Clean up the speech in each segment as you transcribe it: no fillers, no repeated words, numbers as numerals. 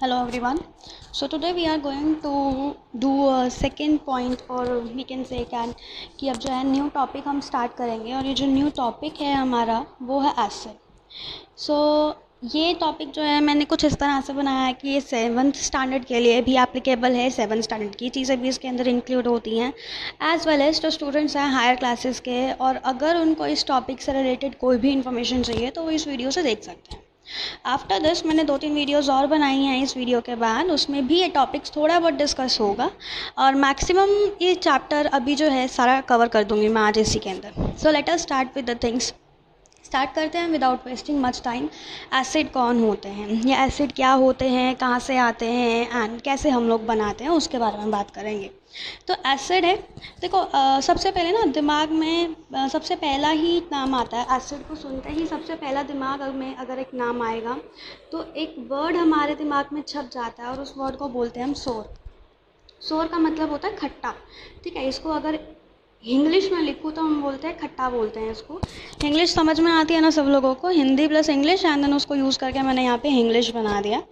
Hello everyone. So today we are going to do a second point or we can say can कि अब जो है new topic हम start करेंगे और ये जो न्यू टॉपिक है हमारा वो है एसिड। सो ये टॉपिक जो है मैंने कुछ इस तरह से बनाया है कि ये 7th स्टैंडर्ड के लिए भी एप्लीकेबल है। 7th स्टैंडर्ड की चीज़ें भी इसके अंदर इंक्लूड होती हैं एज़ वेल एज जो स्टूडेंट्स हैं हायर क्लासेस के, और अगर उनको इस टॉपिक से रिलेटेड कोई भी इन्फॉर्मेशन चाहिए तो वो इस वीडियो से देख सकते हैं। आफ्टर दिस मैंने 2-3 वीडियोज़ और बनाई हैं इस वीडियो के बाद, उसमें भी ये टॉपिक्स थोड़ा बहुत डिस्कस होगा और मैक्सिमम ये चैप्टर अभी जो है सारा कवर कर दूँगी मैं आज इसी के अंदर। So let us start with the things. Start करते हैं without wasting much time. Acid कौन होते हैं, ये एसिड क्या होते हैं, कहाँ से आते हैं एंड कैसे हम लोग बनाते हैं, उसके बारे में बात करेंगे। तो एसिड है, देखो सबसे पहले ना दिमाग में सबसे पहला ही नाम आता है। एसिड को सुनते ही सबसे पहला दिमाग में अगर एक नाम आएगा तो एक वर्ड हमारे दिमाग में छप जाता है और उस वर्ड को बोलते हैं हम सोर। सोर का मतलब होता है खट्टा, ठीक है। इसको अगर इंग्लिश में लिखूँ तो हम बोलते हैं खट्टा, बोलते हैं इसको। इंग्लिश समझ में आती है ना सब लोगों को, Hindi plus English and then उसको यूज़ करके मैंने यहाँ पे इंग्लिश बना दिया।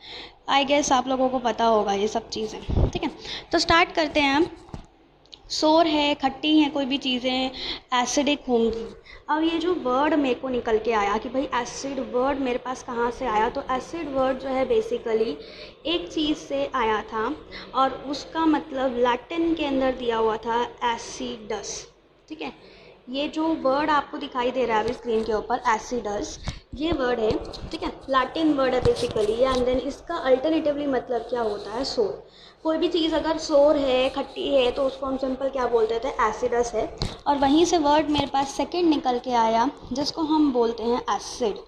आई गेस आप लोगों को पता होगा ये सब चीज़ें, ठीक है। तो स्टार्ट करते हैं हम। सोर है, खट्टी हैं कोई भी चीज़ें, एसिडिक होंगी। अब ये जो वर्ड मेरे को निकल के आया कि भाई एसिड वर्ड मेरे पास कहाँ से आया, तो एसिड वर्ड जो है बेसिकली एक चीज़ से आया था और उसका मतलब लैटिन के अंदर दिया हुआ था एसिडस, ठीक है। ये जो वर्ड आपको दिखाई दे रहा है अभी स्क्रीन के ऊपर एसिडस, ये वर्ड है, ठीक है, लैटिन वर्ड है बेसिकली। एंड देन इसका अल्टरनेटिवली मतलब क्या होता है, सोर। कोई भी चीज़ अगर सोर है, खट्टी है, तो उसको हम सिंपल क्या बोलते थे, एसिडस है। और वहीं से वर्ड मेरे पास सेकंड निकल के आया जिसको हम बोलते हैं एसिड।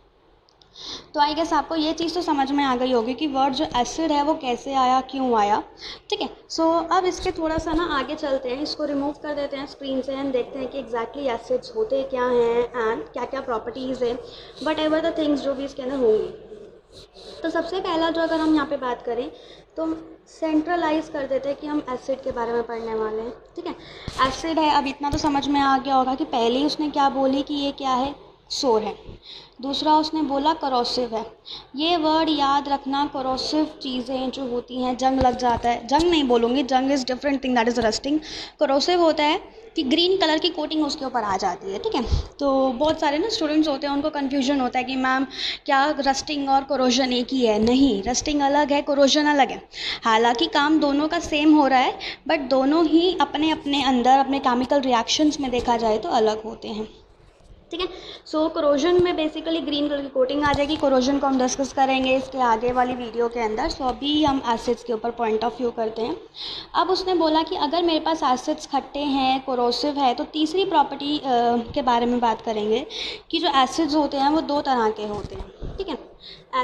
तो आई गेस आपको ये चीज़ तो समझ में आ गई होगी कि वर्ड जो एसिड है वो कैसे आया, क्यों आया, ठीक है। सो अब इसके थोड़ा सा ना आगे चलते हैं, इसको रिमूव कर देते हैं स्क्रीन से एंड देखते हैं कि एग्जैक्टली एसिड्स होते क्या हैं एंड क्या क्या प्रॉपर्टीज़ है, वट एवर द थिंग्स जो भी इसके अंदर होंगी। तो सबसे पहला जो अगर हम यहाँ पे बात करें तो सेंट्रलाइज कर देते हैं कि हम एसिड के बारे में पढ़ने वाले हैं, ठीक है। एसिड है, अब इतना तो समझ में आ गया होगा कि पहले ही उसने क्या बोली कि ये क्या है, सोर है। दूसरा उसने बोला करोसिव है। ये वर्ड याद रखना, करोसिव चीज़ें जो होती हैं, जंग लग जाता है, जंग नहीं बोलूँगी, जंग is different thing, that is rusting. Corrosive होता है कि ग्रीन कलर की कोटिंग उसके ऊपर आ जाती है, ठीक है। तो बहुत सारे ना स्टूडेंट्स होते हैं, उनको कन्फ्यूजन होता है कि मैम क्या रस्टिंग और कोरोजन एक ही है। नहीं, रस्टिंग अलग है, कोरोजन अलग है। हालांकि काम दोनों का सेम हो रहा है बट दोनों ही अपने अपने अंदर अपने केमिकल रिएक्शंस में देखा जाए तो अलग होते हैं, ठीक है। सो कोरोजन में बेसिकली ग्रीन कलर की कोटिंग आ जाएगी। कोरोजन को हम डिस्कस करेंगे इसके आगे वाली वीडियो के अंदर। सो अभी हम एसिड्स के ऊपर पॉइंट ऑफ व्यू करते हैं। अब उसने बोला कि अगर मेरे पास एसिड्स खट्टे हैं, कोरोसिव है, तो तीसरी प्रॉपर्टी के बारे में बात करेंगे कि जो एसिड्स होते हैं वो 2 तरह के होते हैं, ठीक है।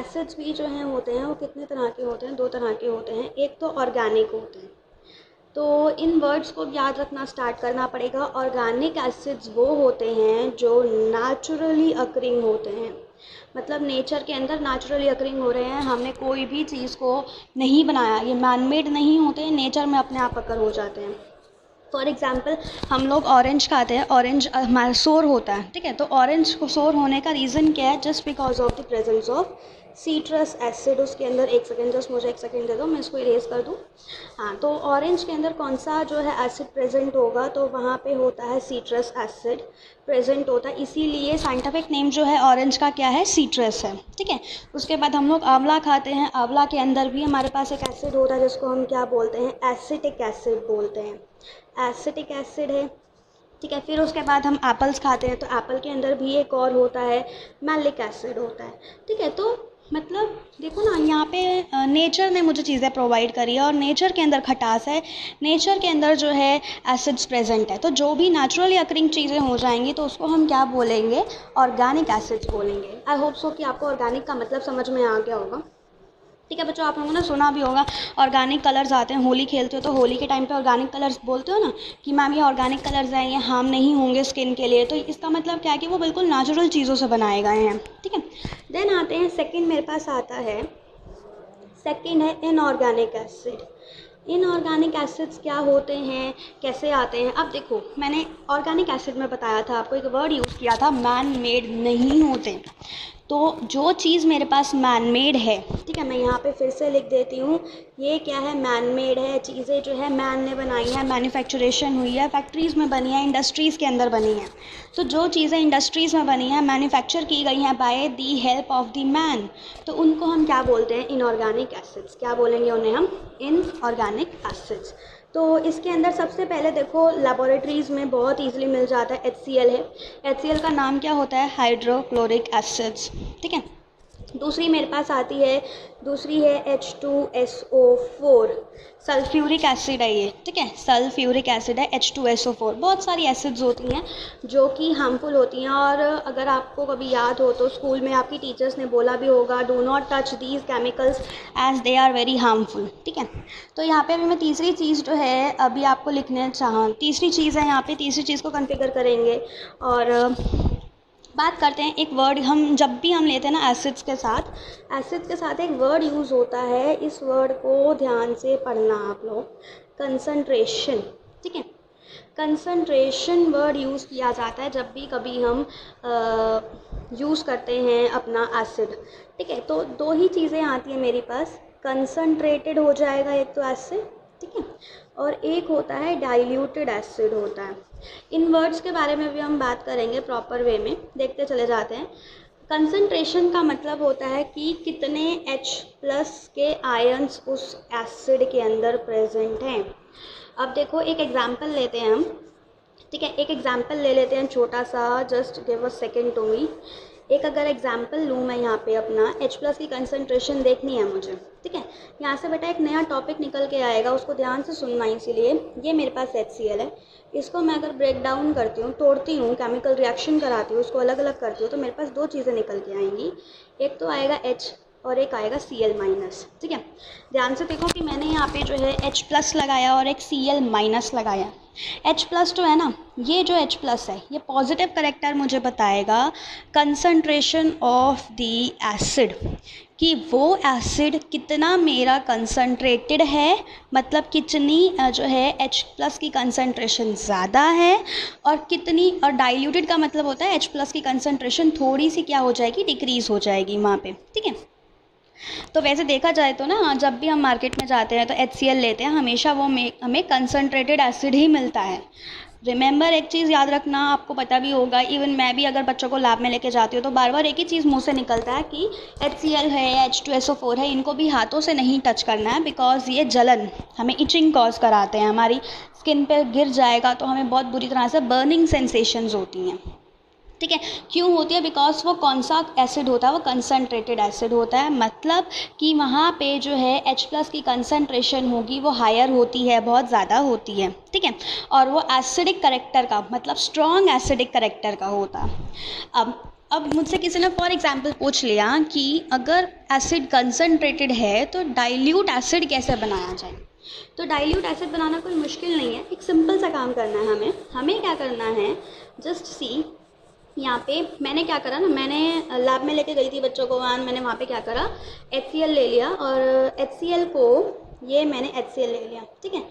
एसिड्स भी जो हैं होते हैं वो कितने तरह के होते हैं, 2 तरह के होते हैं। एक तो ऑर्गेनिक होते हैं, तो इन वर्ड्स को याद रखना स्टार्ट करना पड़ेगा। ऑर्गेनिक एसिड्स वो होते हैं जो नेचुरली अकरिंग होते हैं, मतलब नेचर के अंदर नेचुरली अकरिंग हो रहे हैं, हमने कोई भी चीज़ को नहीं बनाया, ये मैनमेड नहीं होते, नेचर में अपने आप अकर हो जाते हैं। फॉर एग्ज़ाम्पल हम लोग ऑरेंज खाते हैं, ऑरेंज हमारा सोर होता है, ठीक है। तो ऑरेंज को सोर होने का रीज़न क्या है, just because of the presence of citrus acid उसके अंदर। एक सेकेंड, जस्ट मुझे एक सेकेंड दे दो, मैं इसको इरेज कर दूँ। हाँ, तो ऑरेंज के अंदर कौन सा जो है एसिड प्रेजेंट होगा, तो वहाँ पे होता है सीट्रस एसिड प्रेजेंट होता है, इसीलिए साइंटिफिक नेम जो है ऑरेंज का क्या है, सीट्रस है, ठीक है। उसके बाद हम लोग आंवला खाते हैं, आंवला के अंदर भी हमारे पास एक एसिड होता है जिसको हम क्या बोलते हैं, एसिटिक एसिड बोलते हैं, एसिटिक एसिड है, ठीक है। फिर उसके बाद हम एप्पल्स खाते हैं, तो एप्पल के अंदर भी एक और होता है, मैलिक एसिड होता है, ठीक है। तो मतलब देखो ना, यहाँ पे नेचर ने मुझे चीज़ें प्रोवाइड करी है और नेचर के अंदर खटास है, नेचर के अंदर जो है एसिड्स प्रेजेंट है। तो जो भी नेचुरली अकरिंग चीज़ें हो जाएंगी तो उसको हम क्या बोलेंगे, ऑर्गेनिक एसिड्स बोलेंगे। आई होप सो कि आपको ऑर्गेनिक का मतलब समझ में आ गया होगा, ठीक है बच्चों। आप लोगों ने सुना भी होगा ऑर्गेनिक कलर्स आते हैं, होली खेलते हो तो होली के टाइम पे ऑर्गेनिक कलर्स बोलते हो ना कि मैम ये ऑर्गेनिक कलर्स हैं, ये हार्म नहीं होंगे स्किन के लिए। तो इसका मतलब क्या है कि वो बिल्कुल नेचुरल चीज़ों से बनाए गए हैं, ठीक है। देन आते हैं सेकंड, मेरे पास आता है सेकंड है इनऑर्गेनिक एसिड। इनऑर्गेनिक एसिड्स क्या होते हैं, कैसे आते हैं। अब देखो मैंने ऑर्गेनिक एसिड में बताया था आपको, एक वर्ड यूज़ किया था, मैन मेड नहीं होते। तो जो चीज़ मेरे पास मैन मेड है, ठीक है, मैं यहाँ पे फिर से लिख देती हूँ, ये क्या है, मैन मेड है, चीज़ें जो है मैन ने बनाई है, मैन्युफैक्चरेशन हुई है, फैक्ट्रीज़ में बनी है, इंडस्ट्रीज़ के अंदर बनी है। तो जो चीज़ें इंडस्ट्रीज़ में बनी हैं, मैन्युफैक्चर की गई हैं by the help of the man, तो उनको हम क्या बोलते हैं, इनऑर्गेनिक एसिड्स। क्या बोलेंगे उन्हें हम, इनऑर्गेनिक एसिड्स। तो इसके अंदर सबसे पहले देखो लेबोरेटरीज़ में बहुत ईजिली मिल जाता है, HCl है। HCl का नाम क्या होता है, हाइड्रोक्लोरिक एसिड्स, ठीक है। दूसरी मेरे पास आती है, दूसरी है H2SO4, सल्फ्यूरिक एसिड है ये, ठीक है, सल्फ्यूरिक एसिड है, H2SO4। बहुत सारी एसिड्स होती हैं जो कि हार्मफुल होती हैं, और अगर आपको कभी याद हो तो स्कूल में आपकी टीचर्स ने बोला भी होगा, do not touch these chemicals as they are very harmful, ठीक है। तो यहाँ पे अभी मैं तीसरी चीज़ जो है अभी आपको लिखने तीसरी चीज़ है यहाँ पे, तीसरी चीज़ को कॉन्फ़िगर करेंगे और बात करते हैं। एक वर्ड हम जब भी हम लेते हैं ना एसिड्स के साथ एक वर्ड यूज़ होता है, इस वर्ड को ध्यान से पढ़ना आप लोग, कंसंट्रेशन, ठीक है। कंसंट्रेशन वर्ड यूज़ किया जाता है जब भी कभी हम यूज़ करते हैं अपना एसिड, ठीक है। तो दो ही चीज़ें आती हैं मेरे पास, कंसंट्रेटेड हो जाएगा एक तो एसिड, ठीक है, और एक होता है डाइल्यूटेड एसिड होता है। इन वर्ड्स के बारे में भी हम बात करेंगे प्रॉपर वे में, देखते चले जाते हैं। कंसंट्रेशन का मतलब होता है कि कितने H+ के आयंस उस एसिड के अंदर प्रेजेंट हैं। अब देखो एक एग्जांपल लेते हैं हम, ठीक है, एक एग्जांपल ले लेते हैं छोटा सा, just give a second to me. एक अगर एग्जांपल लूँ मैं यहाँ पे, अपना H+ की कंसंट्रेशन देखनी है मुझे, ठीक है। यहाँ से बेटा एक नया टॉपिक निकल के आएगा, उसको ध्यान से सुनना। इसीलिए ये मेरे पास HCl है, इसको मैं अगर ब्रेक डाउन करती हूँ, तोड़ती हूँ, केमिकल रिएक्शन कराती हूँ, उसको अलग अलग करती हूँ, तो मेरे पास दो चीज़ें निकल के आएंगी, एक तो आएगा H और एक आएगा Cl-, ठीक है। ध्यान से देखो कि मैंने यहाँ पे जो है H+ लगाया और एक Cl- लगाया। H+ जो है ना, ये जो H+ है ये पॉजिटिव करेक्टर मुझे बताएगा कंसंट्रेशन ऑफ द एसिड, कि वो एसिड कितना मेरा कंसंट्रेटेड है, मतलब कितनी जो है H+ की कंसंट्रेशन ज़्यादा है, और कितनी, और डाइल्यूटेड का मतलब होता है H+ की कंसंट्रेशन थोड़ी सी क्या हो जाएगी, डिक्रीज़ हो जाएगी वहाँ पे, ठीक है। तो वैसे देखा जाए तो ना, जब भी हम मार्केट में जाते हैं तो HCl लेते हैं, हमेशा वो हमें कंसंट्रेटेड एसिड ही मिलता है। रिमेंबर एक चीज़ याद रखना, आपको पता भी होगा, इवन मैं भी अगर बच्चों को लैब में लेके जाती हूँ तो बार बार एक ही चीज़ मुंह से निकलता है कि HCl है, H2SO4 है, इनको भी हाथों से नहीं टच करना है, बिकॉज ये जलन, हमें इचिंग कॉज कराते हैं, हमारी स्किन पे गिर जाएगा तो हमें बहुत बुरी तरह से बर्निंग सेंसेशंस होती हैं, ठीक है। क्यों होती है, बिकॉज वो कौन सा एसिड होता है, वो कंसनट्रेटेड एसिड होता है, मतलब कि वहाँ पे जो है H+ की कंसंट्रेशन होगी वो हायर होती है, बहुत ज़्यादा होती है, ठीक है, और वो एसिडिक करेक्टर का, मतलब स्ट्रॉन्ग एसिडिक करेक्टर का होता है। अब मुझसे किसी ने फॉर एग्जांपल पूछ लिया कि अगर एसिड कंसंट्रेटेड है तो डाइल्यूट एसिड कैसे बनाया जाए। तो डाइल्यूट एसिड बनाना कोई मुश्किल नहीं है, एक सिंपल सा काम करना है हमें क्या करना है, जस्ट सी, यहाँ पे मैंने क्या करा ना, मैंने लैब में लेके गई थी बच्चों को मैंने वहाँ पे क्या करा, HCl ले लिया, और HCl को, ये मैंने HCl ले लिया, ठीक है।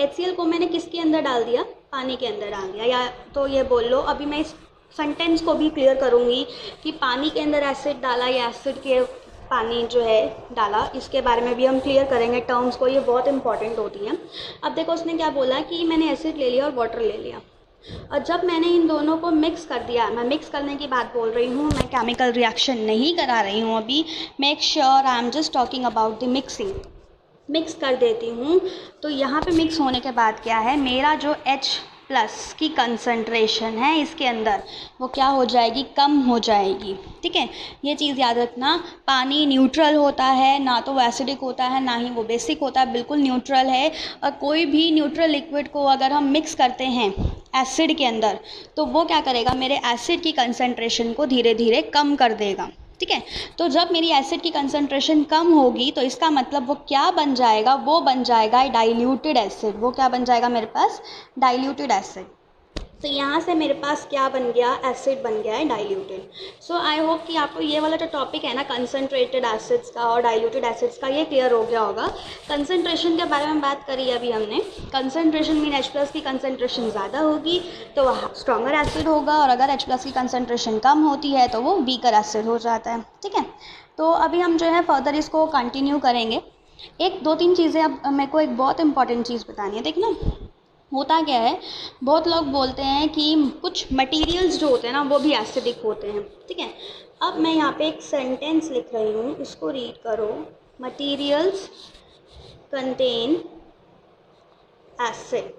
HCl को मैंने किसके अंदर डाल दिया, पानी के अंदर डाल दिया, या तो ये बोल लो, अभी मैं इस सेंटेंस को भी क्लियर करूँगी कि पानी के अंदर एसिड डाला या एसिड के पानी जो है डाला, इसके बारे में भी हम क्लियर करेंगे टर्म्स को, ये बहुत इंपॉर्टेंट होती हैं। अब देखो उसने क्या बोला कि मैंने एसिड ले लिया और वाटर ले लिया, और जब मैंने इन दोनों को मिक्स कर दिया, मैं मिक्स करने की बात बोल रही हूँ, मैं केमिकल रिएक्शन नहीं करा रही हूँ अभी, make sure I am just talking about the mixing, mix कर देती हूँ। तो यहाँ पे मिक्स होने के बाद क्या है, मेरा जो H+ की कंसंट्रेशन है इसके अंदर वो क्या हो जाएगी, कम हो जाएगी, ठीक है। ये चीज़ याद रखना, पानी न्यूट्रल होता है, ना तो वो एसिडिक होता है ना ही वो बेसिक होता है, बिल्कुल न्यूट्रल है। और कोई भी न्यूट्रल लिक्विड को अगर हम मिक्स करते हैं एसिड के अंदर तो वो क्या करेगा, मेरे एसिड की कंसंट्रेशन को धीरे धीरे कम कर देगा, ठीक है। तो जब मेरी एसिड की कंसंट्रेशन कम होगी तो इसका मतलब वो क्या बन जाएगा, वो बन जाएगा डाइल्यूटेड एसिड। वो क्या बन जाएगा मेरे पास, डाइल्यूटेड एसिड। तो यहाँ से मेरे पास क्या बन गया, एसिड बन गया है डाइल्यूटेड। सो आई होप कि आपको ये वाला जो टॉपिक है ना कंसनट्रेटेड एसिड्स का और डाइल्यूटेड एसिड्स का, ये क्लियर हो गया होगा। कंसनट्रेशन के बारे में बात करी अभी हमने। कंसनट्रेशन मीन H+ की कंसनट्रेशन ज़्यादा होगी तो वह स्ट्रॉन्गर एसिड होगा, और अगर H+ की कंसनट्रेशन कम होती है तो वो वीकर एसिड हो जाता है। ठीक है, तो अभी हम जो है फर्दर इसको कंटिन्यू करेंगे। एक 2-3 चीज़ें अब मेरे को एक बहुत इंपॉर्टेंट चीज़ बतानी है। देखना होता क्या है, बहुत लोग बोलते हैं कि कुछ मटेरियल्स जो होते हैं ना वो भी एसिडिक होते हैं। ठीक है, अब मैं यहाँ पे एक सेंटेंस लिख रही हूँ, इसको रीड करो। Materials contain acid.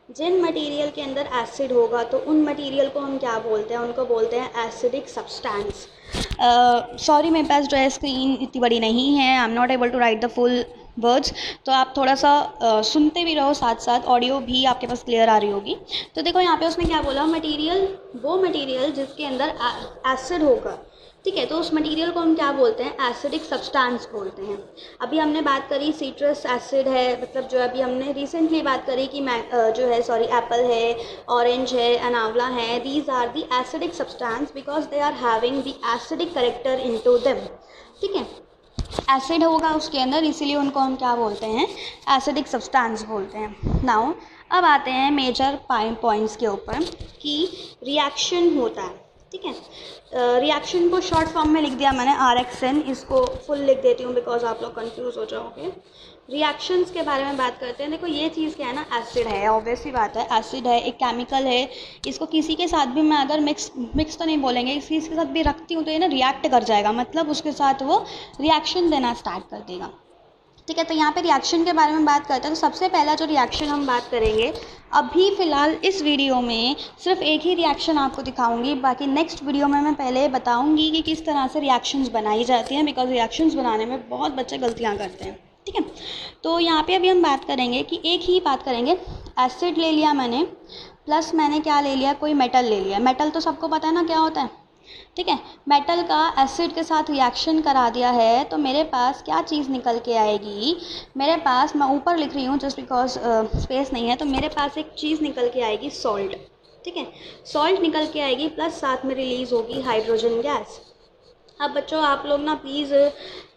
जिन मटेरियल के अंदर एसिड होगा तो उन मटेरियल को हम क्या बोलते हैं, उनको बोलते हैं एसिडिक सब्सटेंस। सॉरी मेरे पास जो है स्क्रीन इतनी बड़ी नहीं है, I am not able to write the full words, तो आप थोड़ा सा सुनते भी रहो, साथ साथ ऑडियो भी आपके पास क्लियर आ रही होगी। तो देखो यहाँ पे उसने क्या बोला, मटेरियल, वो मटेरियल जिसके अंदर एसिड होगा। ठीक है, तो उस मटेरियल को हम क्या बोलते हैं, एसिडिक सब्सटेंस बोलते हैं। अभी हमने बात करी सिट्रस एसिड है, मतलब जो अभी हमने रिसेंटली बात करी कि जो है सॉरी एप्पल है, ऑरेंज है, अनावला है, these are the acidic substance because they are having the acidic character into them. ठीक है, एसिड होगा उसके अंदर, इसीलिए उनको हम क्या बोलते हैं, एसिडिक सब्सटेंस बोलते हैं। नाउ अब आते हैं मेजर पॉइंट्स के ऊपर कि रिएक्शन होता है। ठीक है, रिएक्शन को शॉर्ट फॉर्म में लिख दिया मैंने RXN, इसको फुल लिख देती हूँ बिकॉज आप लोग कंफ्यूज हो जाओगे। रिएक्शंस के बारे में बात करते हैं। देखो ये चीज़ क्या है ना, एसिड है, ऑब्वियस सी बात है, एसिड है, एक केमिकल है। इसको किसी के साथ भी मैं अगर मिक्स तो नहीं बोलेंगे, किसी के साथ भी रखती हूँ तो ये ना रिएक्ट कर जाएगा, मतलब उसके साथ वो रिएक्शन देना स्टार्ट कर देगा। ठीक है, तो यहाँ पे रिएक्शन के बारे में बात करते हैं। तो सबसे पहला जो रिएक्शन हम बात करेंगे, अभी फ़िलहाल इस वीडियो में सिर्फ एक ही रिएक्शन आपको दिखाऊंगी, बाकी नेक्स्ट वीडियो में मैं पहले बताऊंगी कि किस तरह से रिएक्शंस बनाई जाती हैं, बिकॉज रिएक्शंस बनाने में बहुत बच्चे गलतियाँ करते हैं। ठीक है, तो यहाँ पे अभी हम बात करेंगे कि एक ही बात करेंगे, एसिड ले लिया मैंने, प्लस मैंने क्या ले लिया, कोई मेटल ले लिया। मेटल तो सबको पता है ना क्या होता है। ठीक है, मेटल का एसिड के साथ रिएक्शन करा दिया है तो मेरे पास क्या चीज़ निकल के आएगी, मेरे पास, मैं ऊपर लिख रही हूँ जस्ट बिकॉज स्पेस नहीं है, तो मेरे पास एक चीज़ निकल के आएगी, सॉल्ट। ठीक है, सॉल्ट निकल के आएगी, प्लस साथ में रिलीज़ होगी हाइड्रोजन गैस। अब बच्चों आप लोग ना प्लीज़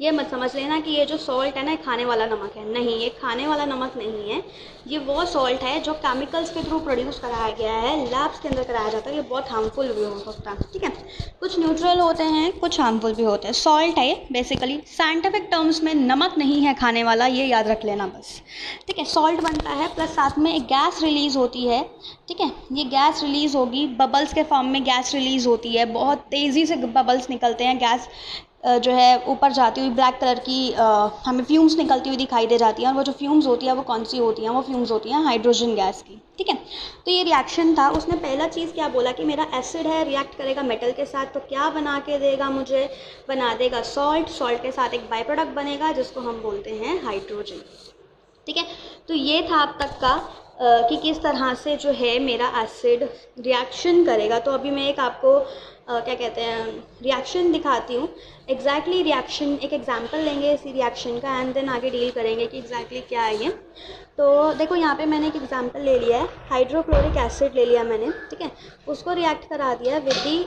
ये मत समझ लेना कि ये जो सॉल्ट है ना खाने वाला नमक है, नहीं, ये खाने वाला नमक नहीं है। ये वो सॉल्ट है जो केमिकल्स के थ्रू प्रोड्यूस कराया गया है, लैब्स के अंदर कराया जाता है। ये बहुत हार्मफुल भी हो सकता है। ठीक है, कुछ न्यूट्रल होते हैं, कुछ हार्मफुल भी होते हैं। सॉल्ट है ये बेसिकली, साइंटिफिक टर्म्स में नमक नहीं है खाने वाला, ये याद रख लेना बस। ठीक है, सॉल्ट बनता है, प्लस साथ में एक गैस रिलीज़ होती है। ठीक है, ये गैस रिलीज़ होगी, बबल्स के फॉर्म में गैस रिलीज़ होती है, बहुत तेज़ी से बबल्स निकलते हैं, गैस जो है ऊपर जाती हुई ब्लैक कलर की हमें फ्यूम्स निकलती हुई दिखाई दे जाती हैं, और वो जो फ्यूम्स होती है वो कौन सी होती हैं, वो फ्यूम्स होती हैं हाइड्रोजन गैस की। ठीक है, तो ये रिएक्शन था। उसने पहला चीज़ क्या बोला कि मेरा एसिड है, रिएक्ट करेगा मेटल के साथ, तो क्या बना के देगा मुझे, बना देगा सॉल्ट। सॉल्ट के साथ एक बाई प्रोडक्ट बनेगा जिसको हम बोलते हैं हाइड्रोजन। ठीक है, तो ये था अब तक का कि किस तरह से जो है मेरा एसिड रिएक्शन करेगा। तो अभी मैं एक आपको क्या कहते हैं रिएक्शन दिखाती हूँ, एग्जैक्टली रिएक्शन, एक एग्जांपल लेंगे इसी रिएक्शन का, एंड देन आगे डील करेंगे कि एग्जैक्टली क्या है ये। तो देखो यहाँ पे मैंने एक एग्जांपल ले लिया है, हाइड्रोक्लोरिक एसिड ले लिया मैंने। ठीक है, उसको रिएक्ट करा दिया विद दी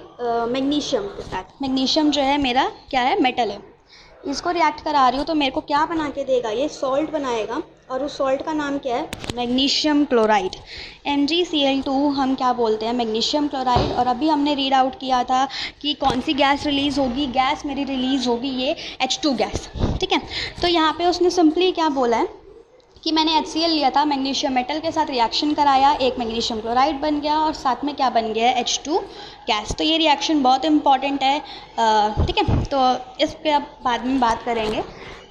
मैग्नीशियम के साथ। मैग्नीशियम जो है मेरा क्या है, मेटल है, इसको रिएक्ट करा रही हूँ तो मेरे को क्या बना के देगा, ये सॉल्ट बनाएगा, और उस सॉल्ट का नाम क्या है, मैग्नीशियम क्लोराइड। MgCl2 हम क्या बोलते हैं, मैग्नीशियम क्लोराइड। और अभी हमने रीड आउट किया था कि कौन सी गैस रिलीज़ होगी, गैस मेरी रिलीज़ होगी ये H2 गैस। ठीक है, तो यहाँ पे उसने सिंपली क्या बोला है कि मैंने HCl लिया था, मैग्नीशियम मेटल के साथ रिएक्शन कराया, एक मैग्नीशियम क्लोराइड बन गया, और साथ में क्या बन गया है, H2 गैस। तो ये रिएक्शन बहुत इंपॉर्टेंट है। ठीक है, तो इसके अब बाद में बात करेंगे।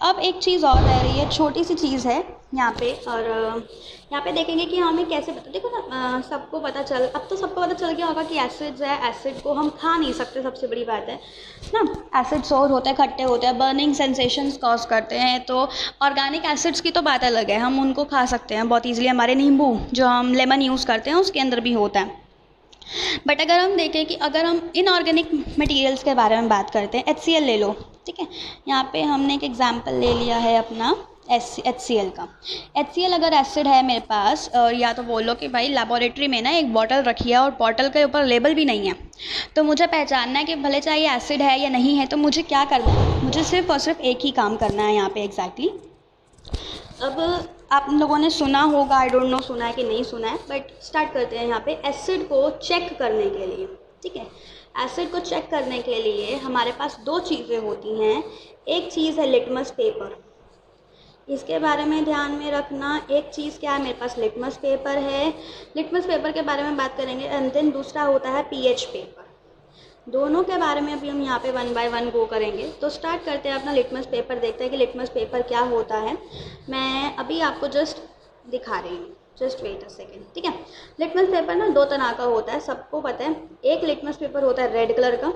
अब एक चीज़ और रह रही है, छोटी सी चीज़ है यहाँ पे, और यहाँ पे देखेंगे कि हमें कैसे पता। देखो ना सबको पता चल, अब तो सबको पता चल गया होगा कि एसिड्स है, एसिड को हम खा नहीं सकते, सबसे बड़ी बात है ना। एसिड सोर होते हैं, खट्टे होते हैं, बर्निंग सेंसेशंस कॉज करते हैं। तो ऑर्गेनिक एसिड्स की तो बात अलग है, हम उनको खा सकते हैं बहुत ईजिली। हमारे नींबू जो हम लेमन यूज़ करते हैं उसके अंदर भी होता है। बट अगर हम देखें कि अगर हम इनऑर्गेनिक मटेरियल्स के बारे में बात करते हैं, HCl ले लो। ठीक है, यहाँ पे हमने एक एग्जांपल ले लिया है अपना HCl का। HCl अगर एसिड है मेरे पास, और या तो बोलो कि भाई लेबोरेटरी में ना एक बॉटल रखी है और बॉटल के ऊपर लेबल भी नहीं है, तो मुझे पहचानना है कि भले चाहे ये एसिड है या नहीं है, तो मुझे क्या करना है, मुझे सिर्फ और सिर्फ एक ही काम करना है यहाँ पे एग्जैक्टली। अब आप लोगों ने सुना होगा, आई डोंट नो सुना है कि नहीं सुना है, बट स्टार्ट करते हैं यहाँ पे एसिड को चेक करने के लिए। ठीक है, एसिड को चेक करने के लिए हमारे पास दो चीज़ें होती हैं। एक चीज़ है लिटमस पेपर, इसके बारे में ध्यान में रखना। एक चीज़ क्या है, मेरे पास लिटमस पेपर है, लिटमस पेपर के बारे में बात करेंगे। एंड देन दूसरा होता है पीएच पेपर। दोनों के बारे में अभी हम यहाँ पे 1 बाय 1 गो करेंगे। तो स्टार्ट करते हैं अपना लिटमस पेपर, देखते हैं कि लिटमस पेपर क्या होता है। मैं अभी आपको जस्ट दिखा रही हूँ, जस्ट वेट अ सेकेंड। ठीक है, लिटमस पेपर ना दो तरह का होता है, सबको पता है। एक लिटमस पेपर होता है रेड कलर का,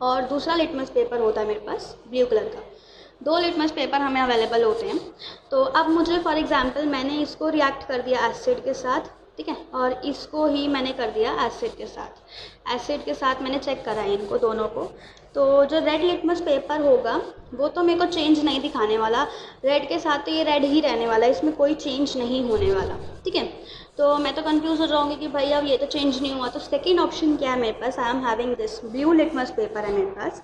और दूसरा लिटमस पेपर होता है मेरे पास ब्लू कलर का। दो लिटमस पेपर हमें अवेलेबल होते हैं। तो अब मुझे फॉर एग्जांपल मैंने इसको रिएक्ट कर दिया एसिड के साथ, ठीक है, और इसको ही मैंने कर दिया एसिड के साथ। एसिड के साथ मैंने चेक करा है इनको दोनों को। तो जो रेड लिटमस पेपर होगा वो तो मेरे को चेंज नहीं दिखाने वाला, रेड के साथ तो ये रेड ही रहने वाला है, इसमें कोई चेंज नहीं होने वाला। ठीक है, तो मैं तो कंफ्यूज हो जाऊँगी कि भाई अब ये तो चेंज नहीं हुआ। तो सेकेंड ऑप्शन क्या है मेरे पास, I am having this blue litmus paper है मेरे पास।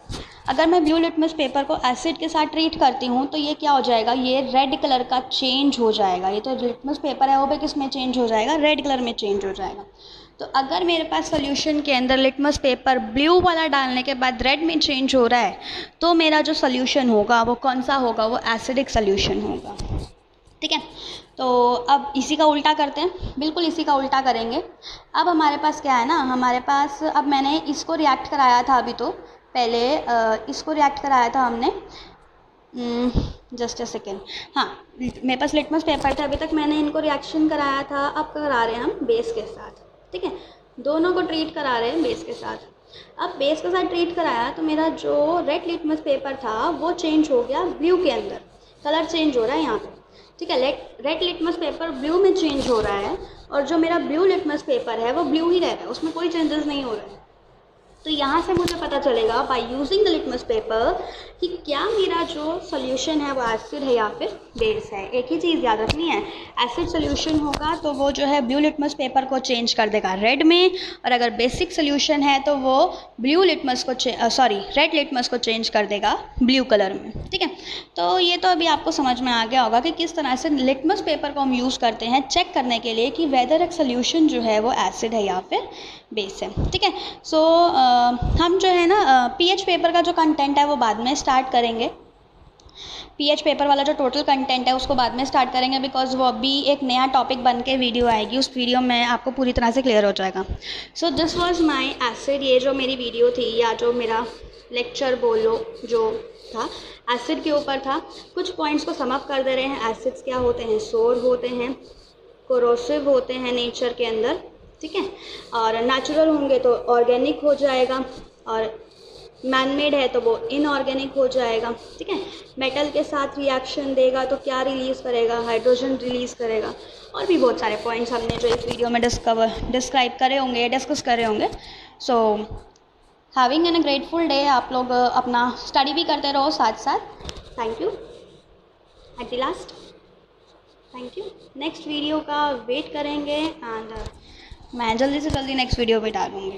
अगर मैं ब्लू लिटमस पेपर को एसिड के साथ ट्रीट करती हूँ तो ये क्या हो जाएगा, ये रेड कलर का चेंज हो जाएगा। ये तो लिटमस पेपर है वो भी किस में चेंज हो जाएगा, रेड कलर में चेंज हो जाएगा। तो अगर मेरे पास सोल्यूशन के अंदर लिटमस पेपर ब्लू वाला डालने के बाद रेड में चेंज हो रहा है, तो मेरा जो सोल्यूशन होगा वो कौन सा होगा, वो एसिडिक सोल्यूशन होगा। ठीक है, तो अब इसी का उल्टा करते हैं, बिल्कुल इसी का उल्टा करेंगे। अब हमारे पास क्या है ना, हमारे पास अब मैंने इसको रिएक्ट कराया था, अभी तो पहले इसको रिएक्ट कराया था हमने, जस्ट अ सेकेंड। हाँ, मेरे पास लिटमस पेपर था, अभी तक मैंने इनको रिएक्शन कराया था, अब करा रहे हैं हम बेस के साथ। ठीक है, दोनों को ट्रीट करा रहे हैं बेस के साथ। अब बेस के साथ ट्रीट कराया तो मेरा जो रेड लिटमस पेपर था वो चेंज हो गया ब्लू के अंदर, कलर चेंज हो रहा है यहाँ पे। ठीक है, रेड लिटमस पेपर ब्लू में चेंज हो रहा है, और जो मेरा ब्लू लिटमस पेपर है वो ब्लू ही रह रहा है, उसमें कोई चेंजेस नहीं हो रहा है। तो यहाँ से मुझे पता चलेगा by using the litmus paper कि क्या मेरा जो सोल्यूशन है वो एसिड है या फिर बेस है। एक ही चीज़ याद रखनी है, एसिड सोल्यूशन होगा तो वो जो है ब्लू लिटमस पेपर को चेंज कर देगा रेड में, और अगर बेसिक सोल्यूशन है तो वो ब्लू लिटमस को रेड लिटमस को चेंज कर देगा ब्लू कलर में। ठीक है, तो ये तो अभी आपको समझ में आ गया होगा कि किस तरह से लिटमस पेपर को हम यूज़ करते हैं चेक करने के लिए कि वेदर एक सोल्यूशन जो है वो एसिड है या फिर बेस है। ठीक है, सो हम जो है ना पीएच पेपर का जो कंटेंट है वो बाद में स्टार्ट करेंगे। पीएच पेपर वाला जो टोटल कंटेंट है उसको बाद में स्टार्ट करेंगे, बिकॉज वो अभी एक नया टॉपिक बन के वीडियो आएगी, उस वीडियो में आपको पूरी तरह से क्लियर हो जाएगा। So this was my acid, ये जो मेरी वीडियो थी या जो मेरा लेक्चर बोलो जो था एसिड के ऊपर था। कुछ पॉइंट्स को सम अप कर दे रहे हैं। एसिड्स क्या होते हैं, सोर होते हैं, कोरोसिव होते हैं नेचर के अंदर। ठीक है, और नेचुरल होंगे तो ऑर्गेनिक हो जाएगा, और मैनमेड है तो वो इनऑर्गेनिक हो जाएगा। ठीक है, मेटल के साथ रिएक्शन देगा तो क्या रिलीज़ करेगा, हाइड्रोजन रिलीज़ करेगा। और भी बहुत सारे पॉइंट्स हमने जो इस वीडियो में डिस्क्राइब करे होंगे, डिस्कस करे होंगे। So having an a grateful day. आप लोग अपना स्टडी भी करते रहो साथ साथ। Thank you at the last, thank you. Next video का वेट करेंगे, एंड मैं जल्दी से जल्दी नेक्स्ट वीडियो पे डालूँगी।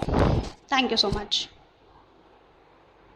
Thank you so much.